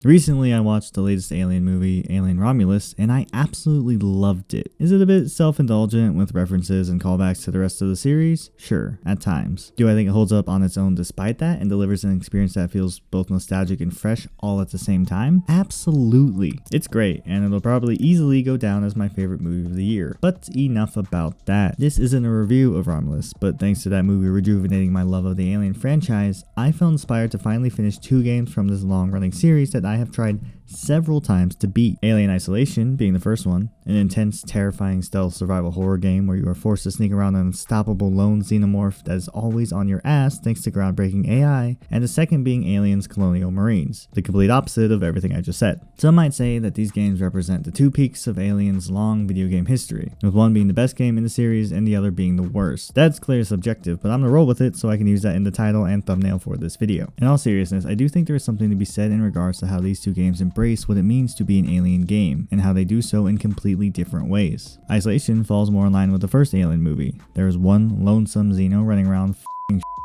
Recently, I watched the latest Alien movie, Alien Romulus, and I absolutely loved it. Is it a bit self-indulgent with references and callbacks to the rest of the series? Sure, at times. Do I think it holds up on its own despite that and delivers an experience that feels both nostalgic and fresh all at the same time? Absolutely. It's great, and it'll probably easily go down as my favorite movie of the year. But enough about that. This isn't a review of Romulus, but thanks to that movie rejuvenating my love of the Alien franchise, I felt inspired to finally finish 2 games from this long-running series that I have tried several times to beat. Alien Isolation being the first one, an intense, terrifying stealth survival horror game where you are forced to sneak around an unstoppable lone xenomorph that is always on your ass thanks to groundbreaking AI, and the second being Alien's Colonial Marines, the complete opposite of everything I just said. Some might say that these games represent the 2 peaks of Alien's long video game history, with one being the best game in the series and the other being the worst. That's clearly subjective, but I'm gonna roll with it so I can use that in the title and thumbnail for this video. In all seriousness, I do think there is something to be said in regards to how these 2 games embrace what it means to be an Alien game, and how they do so in completely different ways. Isolation falls more in line with the first Alien movie. There is one lonesome Xeno running around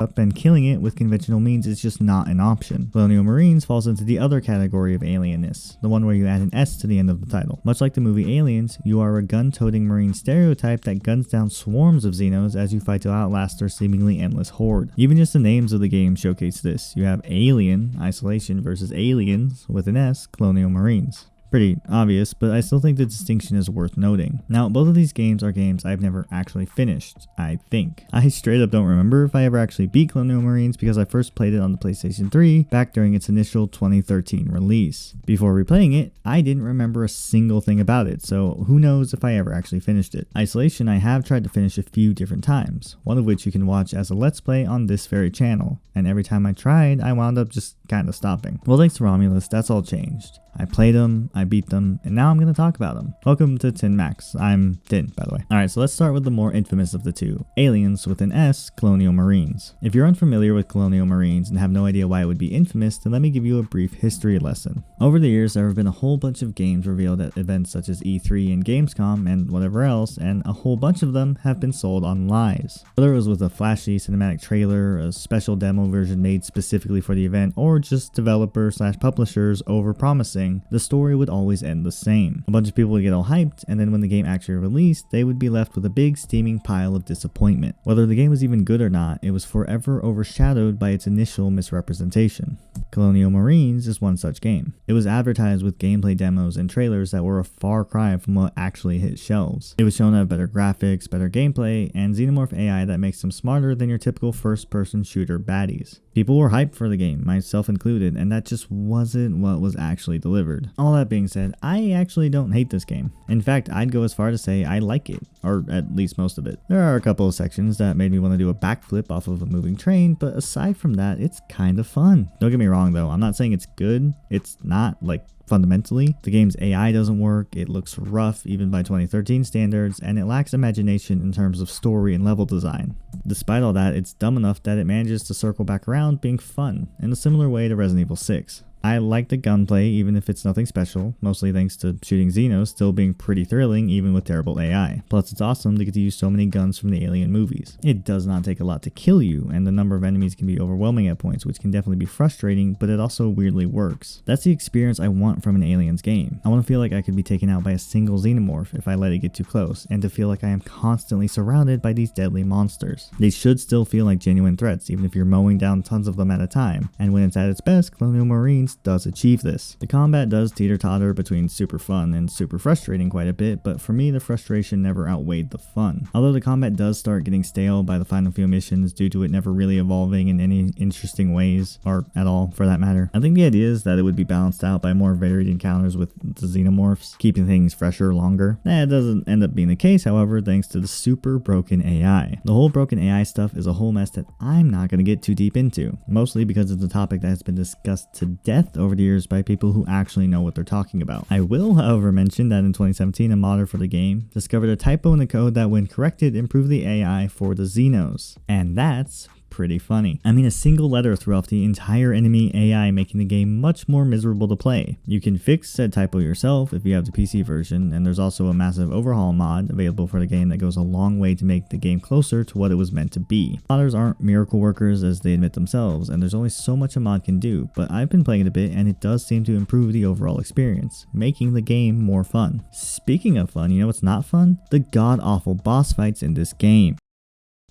up, and killing it with conventional means is just not an option. Colonial Marines falls into the other category of alienness, the one where you add an S to the end of the title. Much like the movie Aliens, you are a gun-toting Marine stereotype that guns down swarms of Xenos as you fight to outlast their seemingly endless horde. Even just the names of the game showcase this. You have Alien, Isolation, versus Aliens, with an S, Colonial Marines. Pretty obvious, but I still think the distinction is worth noting. Now, both of these games are games I've never actually finished, I think. I straight up don't remember if I ever actually beat Colonial Marines because I first played it on the PlayStation 3 back during its initial 2013 release. Before replaying it, I didn't remember a single thing about it, so who knows if I ever actually finished it. Isolation I have tried to finish a few different times, one of which you can watch as a Let's Play on this very channel, and every time I tried, I wound up just kinda stopping. Well, thanks to Romulus, that's all changed. I played them, I beat them, and now I'm going to talk about them. Welcome to Tin Max. I'm Tin, by the way. Alright, so let's start with the more infamous of the 2. Aliens with an S, Colonial Marines. If you're unfamiliar with Colonial Marines and have no idea why it would be infamous, then let me give you a brief history lesson. Over the years, there have been a whole bunch of games revealed at events such as E3 and Gamescom and whatever else, and a whole bunch of them have been sold on lies. Whether it was with a flashy cinematic trailer, a special demo version made specifically for the event, or just developer/publishers over-promising, the story would always end the same. A bunch of people would get all hyped, and then when the game actually released, they would be left with a big steaming pile of disappointment. Whether the game was even good or not, it was forever overshadowed by its initial misrepresentation. Colonial Marines is one such game. It was advertised with gameplay demos and trailers that were a far cry from what actually hit shelves. It was shown to have better graphics, better gameplay, and xenomorph AI that makes them smarter than your typical first-person shooter baddies. People were hyped for the game, myself included, and that just wasn't what was actually delivered. All that being said, I actually don't hate this game. In fact, I'd go as far to say I like it, or at least most of it. There are a couple of sections that made me want to do a backflip off of a moving train, but aside from that, it's kind of fun. Don't get me wrong though, I'm not saying it's good. It's not, like, fundamentally. The game's AI doesn't work, it looks rough even by 2013 standards, and it lacks imagination in terms of story and level design. Despite all that, it's dumb enough that it manages to circle back around being fun, in a similar way to Resident Evil 6. I like the gunplay even if it's nothing special, mostly thanks to shooting Xenos still being pretty thrilling even with terrible AI. Plus it's awesome to get to use so many guns from the Alien movies. It does not take a lot to kill you, and the number of enemies can be overwhelming at points, which can definitely be frustrating, but it also weirdly works. That's the experience I want from an Aliens game. I want to feel like I could be taken out by a single xenomorph if I let it get too close, and to feel like I am constantly surrounded by these deadly monsters. They should still feel like genuine threats, even if you're mowing down tons of them at a time, and when it's at its best, Colonial Marines does achieve this. The combat does teeter-totter between super fun and super frustrating quite a bit, but for me the frustration never outweighed the fun. Although the combat does start getting stale by the final few missions due to it never really evolving in any interesting ways, or at all for that matter. I think the idea is that it would be balanced out by more varied encounters with the xenomorphs, keeping things fresher longer. That doesn't end up being the case, however, thanks to the super broken AI. The whole broken AI stuff is a whole mess that I'm not going to get too deep into, mostly because it's a topic that has been discussed to death over the years by people who actually know what they're talking about. I will, however, mention that in 2017, a modder for the game discovered a typo in the code that, when corrected, improved the AI for the Xenos. And that's pretty funny. I mean, a single letter threw off the entire enemy AI, making the game much more miserable to play. You can fix said typo yourself if you have the PC version, and there's also a massive overhaul mod available for the game that goes a long way to make the game closer to what it was meant to be. Modders aren't miracle workers as they admit themselves, and there's only so much a mod can do, but I've been playing it a bit and it does seem to improve the overall experience, making the game more fun. Speaking of fun, you know what's not fun? The god-awful boss fights in this game.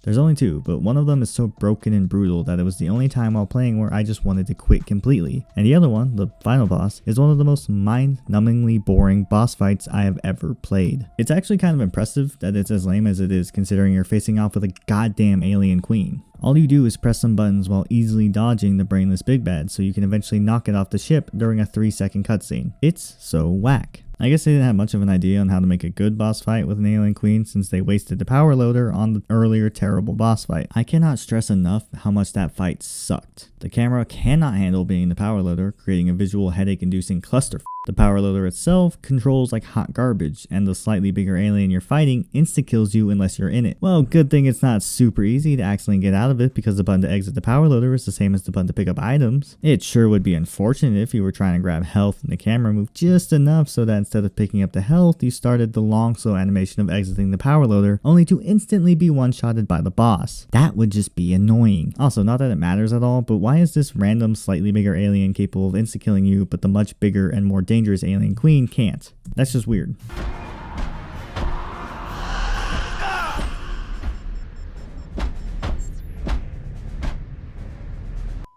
There's only two, but one of them is so broken and brutal that it was the only time while playing where I just wanted to quit completely. And the other one, the final boss, is one of the most mind-numbingly boring boss fights I have ever played. It's actually kind of impressive that it's as lame as it is, considering you're facing off with a goddamn alien queen. All you do is press some buttons while easily dodging the brainless big bad so you can eventually knock it off the ship during a 3-second cutscene. It's so whack. I guess they didn't have much of an idea on how to make a good boss fight with an alien queen since they wasted the power loader on the earlier terrible boss fight. I cannot stress enough how much that fight sucked. The camera cannot handle being the power loader, creating a visual headache-inducing clusterfuck. The power loader itself controls like hot garbage, and the slightly bigger alien you're fighting insta-kills you unless you're in it. Well, good thing it's not super easy to accidentally get out of it because the button to exit the power loader is the same as the button to pick up items. It sure would be unfortunate if you were trying to grab health and the camera moved just enough so that instead of picking up the health, you started the long slow animation of exiting the power loader, only to instantly be one-shotted by the boss. That would just be annoying. Also, not that it matters at all, but why is this random slightly bigger alien capable of insta-killing you, but the much bigger and more dangerous alien queen can't? That's just weird.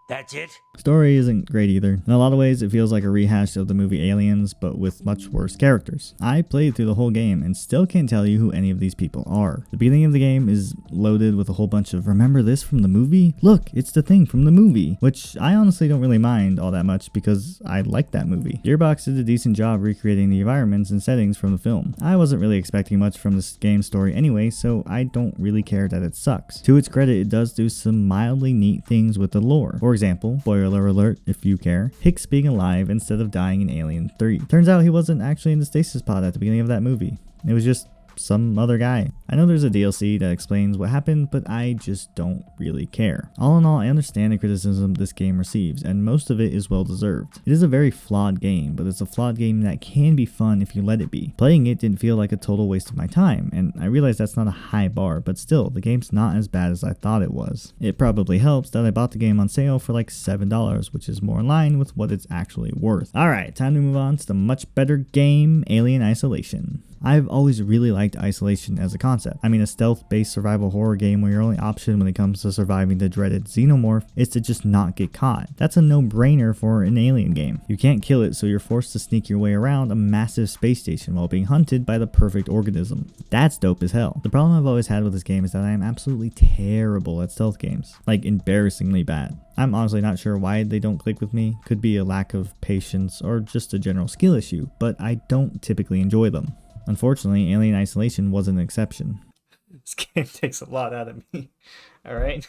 That's it? Story isn't great either. In a lot of ways, it feels like a rehash of the movie Aliens, but with much worse characters. I played through the whole game and still can't tell you who any of these people are. The beginning of the game is loaded with a whole bunch of "remember this from the movie? Look, it's the thing from the movie," which I honestly don't really mind all that much because I like that movie. Gearbox did a decent job recreating the environments and settings from the film. I wasn't really expecting much from this game story anyway, so I don't really care that it sucks. To its credit, it does do some mildly neat things with the lore. For example, spoiler alert if you care, Hicks being alive instead of dying in Alien 3. Turns out he wasn't actually in the stasis pod at the beginning of that movie. It was just some other guy. I know there's a DLC that explains what happened, but I just don't really care. All in all, I understand the criticism this game receives, and most of it is well deserved. It is a very flawed game, but it's a flawed game that can be fun if you let it be. Playing it didn't feel like a total waste of my time, and I realize that's not a high bar, but still, the game's not as bad as I thought it was. It probably helps that I bought the game on sale for like $7, which is more in line with what it's actually worth. Alright, time to move on to the much better game, Alien Isolation. I've always really liked Isolation as a concept. I mean, a stealth-based survival horror game where your only option when it comes to surviving the dreaded xenomorph is to just not get caught. That's a no-brainer for an Alien game. You can't kill it, so you're forced to sneak your way around a massive space station while being hunted by the perfect organism. That's dope as hell. The problem I've always had with this game is that I am absolutely terrible at stealth games. Like, embarrassingly bad. I'm honestly not sure why they don't click with me. Could be a lack of patience or just a general skill issue, but I don't typically enjoy them. Unfortunately, Alien Isolation was an exception. This game takes a lot out of me. Alright?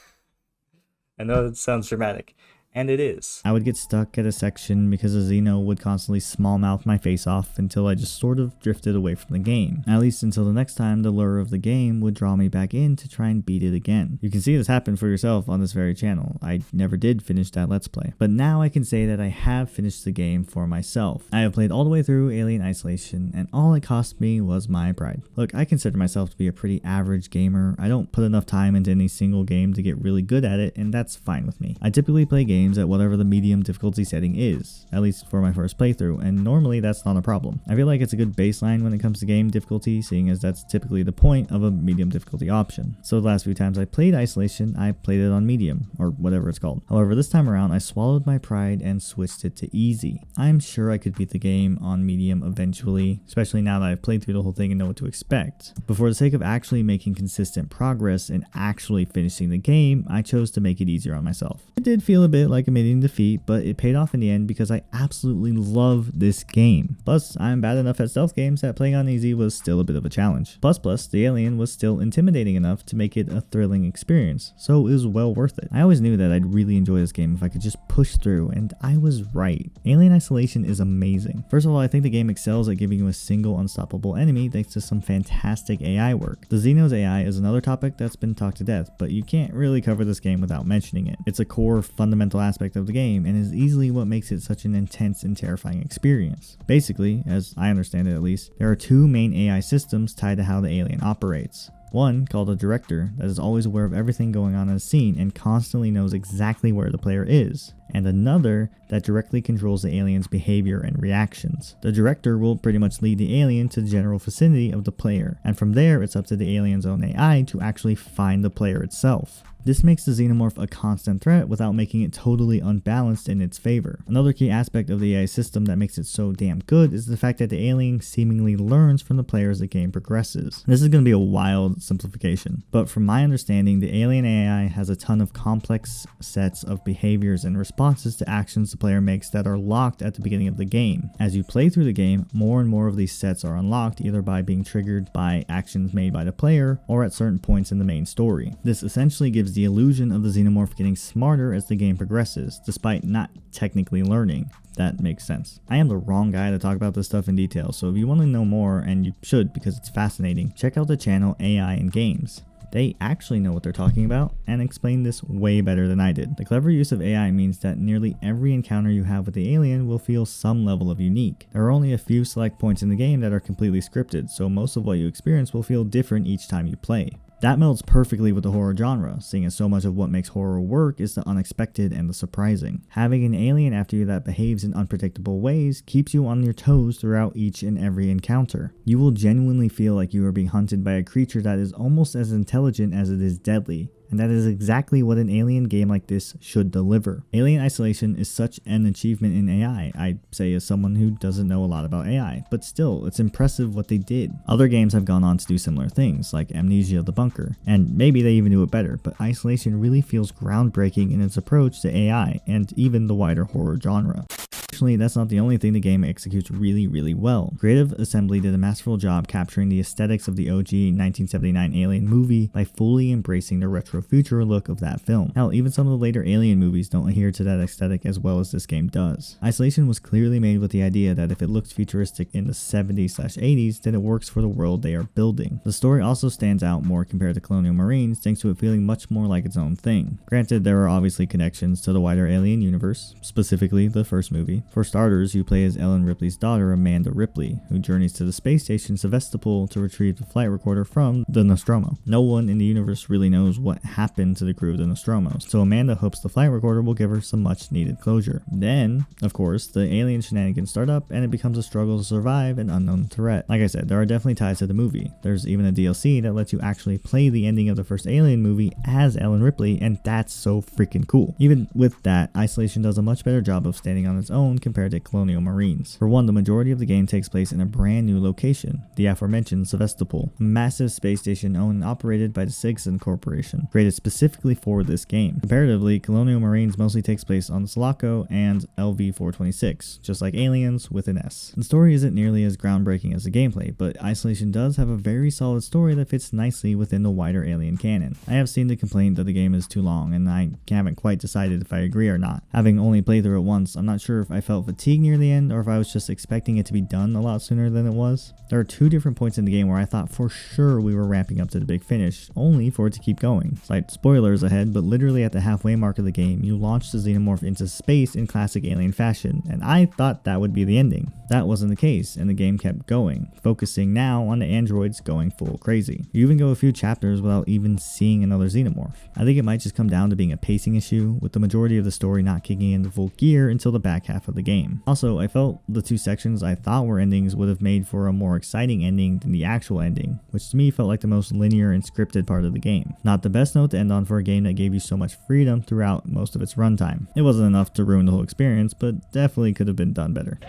I know that sounds dramatic. And it is. I would get stuck at a section because a Xeno would constantly smallmouth my face off until I just sort of drifted away from the game. At least until the next time the lure of the game would draw me back in to try and beat it again. You can see this happen for yourself on this very channel. I never did finish that Let's Play. But now I can say that I have finished the game for myself. I have played all the way through Alien Isolation, and all it cost me was my pride. Look, I consider myself to be a pretty average gamer. I don't put enough time into any single game to get really good at it, and that's fine with me. I typically play games at whatever the medium difficulty setting is, at least for my first playthrough, and normally that's not a problem. I feel like it's a good baseline when it comes to game difficulty, seeing as that's typically the point of a medium difficulty option. So the last few times I played Isolation, I played it on medium, or whatever it's called. However, this time around I swallowed my pride and switched it to easy. I'm sure I could beat the game on medium eventually, especially now that I've played through the whole thing and know what to expect. But for the sake of actually making consistent progress and actually finishing the game, I chose to make it easier on myself. It did feel a bit like admitting defeat, but it paid off in the end because I absolutely love this game. Plus, I'm bad enough at stealth games that playing on easy was still a bit of a challenge. Plus, the alien was still intimidating enough to make it a thrilling experience, so it was well worth it. I always knew that I'd really enjoy this game if I could just push through, and I was right. Alien Isolation is amazing. First of all, I think the game excels at giving you a single unstoppable enemy thanks to some fantastic AI work. The Xenos AI is another topic that's been talked to death, but you can't really cover this game without mentioning it. It's a core fundamental aspect of the game and is easily what makes it such an intense and terrifying experience. Basically, as I understand it at least, there are two main AI systems tied to how the alien operates. One, called a director, that is always aware of everything going on in a scene and constantly knows exactly where the player is. And another that directly controls the alien's behavior and reactions. The director will pretty much lead the alien to the general vicinity of the player, and from there it's up to the alien's own AI to actually find the player itself. This makes the xenomorph a constant threat without making it totally unbalanced in its favor. Another key aspect of the AI system that makes it so damn good is the fact that the alien seemingly learns from the player as the game progresses. This is going to be a wild simplification, but from my understanding, the alien AI has a ton of complex sets of behaviors and responses to actions the player makes that are locked at the beginning of the game. As you play through the game, more and more of these sets are unlocked either by being triggered by actions made by the player or at certain points in the main story. This essentially gives the illusion of the xenomorph getting smarter as the game progresses, despite not technically learning. That makes sense. I am the wrong guy to talk about this stuff in detail, so if you want to know more, and you should because it's fascinating, check out the channel AI and Games. They actually know what they're talking about and explain this way better than I did. The clever use of AI means that nearly every encounter you have with the alien will feel some level of unique. There are only a few select points in the game that are completely scripted, so most of what you experience will feel different each time you play. That melds perfectly with the horror genre, seeing as so much of what makes horror work is the unexpected and the surprising. Having an alien after you that behaves in unpredictable ways keeps you on your toes throughout each and every encounter. You will genuinely feel like you are being hunted by a creature that is almost as intelligent as it is deadly. And that is exactly what an alien game like this should deliver. Alien Isolation is such an achievement in AI, I'd say as someone who doesn't know a lot about AI, but still, it's impressive what they did. Other games have gone on to do similar things, like Amnesia: The Bunker, and maybe they even do it better, but Isolation really feels groundbreaking in its approach to AI, and even the wider horror genre. Fortunately, that's not the only thing the game executes really well. Creative Assembly did a masterful job capturing the aesthetics of the OG 1979 Alien movie by fully embracing the retro future look of that film. Hell, even some of the later Alien movies don't adhere to that aesthetic as well as this game does. Isolation was clearly made with the idea that if it looks futuristic in the 70s/80s, then it works for the world they are building. The story also stands out more compared to Colonial Marines thanks to it feeling much more like its own thing. Granted, there are obviously connections to the wider Alien universe, specifically the first movie. For starters, you play as Ellen Ripley's daughter, Amanda Ripley, who journeys to the space station Sevastopol to retrieve the flight recorder from the Nostromo. No one in the universe really knows what happened to the crew of the Nostromo, so Amanda hopes the flight recorder will give her some much needed closure. Then, of course, the alien shenanigans start up and it becomes a struggle to survive an unknown threat. Like I said, there are definitely ties to the movie. There's even a DLC that lets you actually play the ending of the first Alien movie as Ellen Ripley, and that's so freaking cool. Even with that, Isolation does a much better job of standing on its own compared to Colonial Marines. For one, the majority of the game takes place in a brand new location, the aforementioned Sevastopol, a massive space station owned and operated by the Sigson Corporation, created specifically for this game. Comparatively, Colonial Marines mostly takes place on Sulaco and LV-426, just like Aliens with an S. The story isn't nearly as groundbreaking as the gameplay, but Isolation does have a very solid story that fits nicely within the wider Alien canon. I have seen the complaint that the game is too long, and I haven't quite decided if I agree or not. Having only played through it once, I'm not sure if I felt fatigued near the end or if I was just expecting it to be done a lot sooner than it was. There are two different points in the game where I thought for sure we were ramping up to the big finish, only for it to keep going. Slight spoilers ahead, but literally at the halfway mark of the game, you launch the xenomorph into space in classic Alien fashion, and I thought that would be the ending. That wasn't the case, and the game kept going, focusing now on the androids going full crazy. You even go a few chapters without even seeing another xenomorph. I think it might just come down to being a pacing issue, with the majority of the story not kicking into full gear until the back half of the game. Also, I felt the two sections I thought were endings would have made for a more exciting ending than the actual ending, which to me felt like the most linear and scripted part of the game. Not the best note to end on for a game that gave you so much freedom throughout most of its runtime. It wasn't enough to ruin the whole experience, but definitely could have been done better.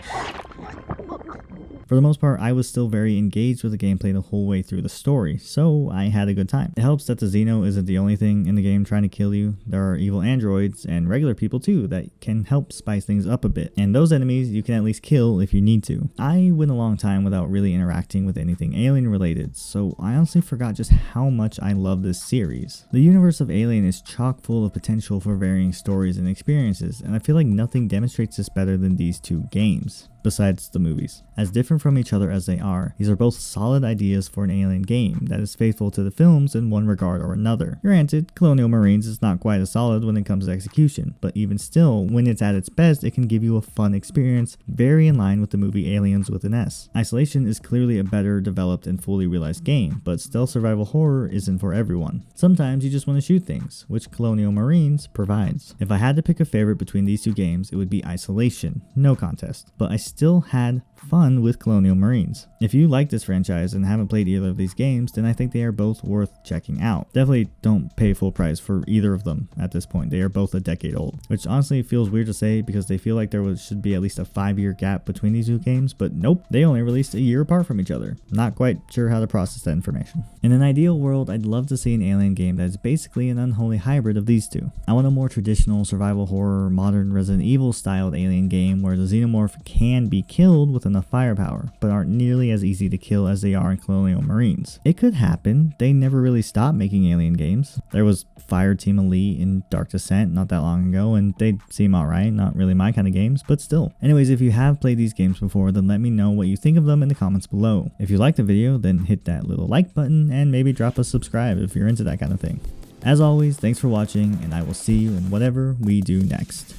For the most part, I was still very engaged with the gameplay the whole way through the story, so I had a good time. It helps that the Xeno isn't the only thing in the game trying to kill you. There are evil androids and regular people too that can help spice things up a bit, and those enemies you can at least kill if you need to. I went a long time without really interacting with anything alien related, so I honestly forgot just how much I love this series. The universe of Alien is chock full of potential for varying stories and experiences, and I feel like nothing demonstrates this better than these two games. Besides the movies. As different from each other as they are, these are both solid ideas for an Alien game that is faithful to the films in one regard or another. Granted, Colonial Marines is not quite as solid when it comes to execution, but even still, when it's at its best, it can give you a fun experience, very in line with the movie Aliens with an S. Isolation is clearly a better developed and fully realized game, but stealth survival horror isn't for everyone. Sometimes you just want to shoot things, which Colonial Marines provides. If I had to pick a favorite between these two games, it would be Isolation, no contest, but I still had fun with Colonial Marines. If you like this franchise and haven't played either of these games, then I think they are both worth checking out. Definitely don't pay full price for either of them at this point. They are both a decade old, which honestly feels weird to say because they feel like should be at least a 5-year gap between these two games, but nope, they only released a year apart from each other. Not quite sure how to process that information. In an ideal world, I'd love to see an Alien game that is basically an unholy hybrid of these two. I want a more traditional survival horror, modern Resident Evil styled Alien game where the xenomorph can be killed with enough firepower, but aren't nearly as easy to kill as they are in Colonial Marines. It could happen. They never really stopped making Alien games. There was Fireteam Elite in Dark Descent not that long ago, and they seem alright, not really my kind of games, but still. Anyways, if you have played these games before, then let me know what you think of them in the comments below. If you liked the video, then hit that little like button and maybe drop a subscribe if you're into that kind of thing. As always, thanks for watching, and I will see you in whatever we do next.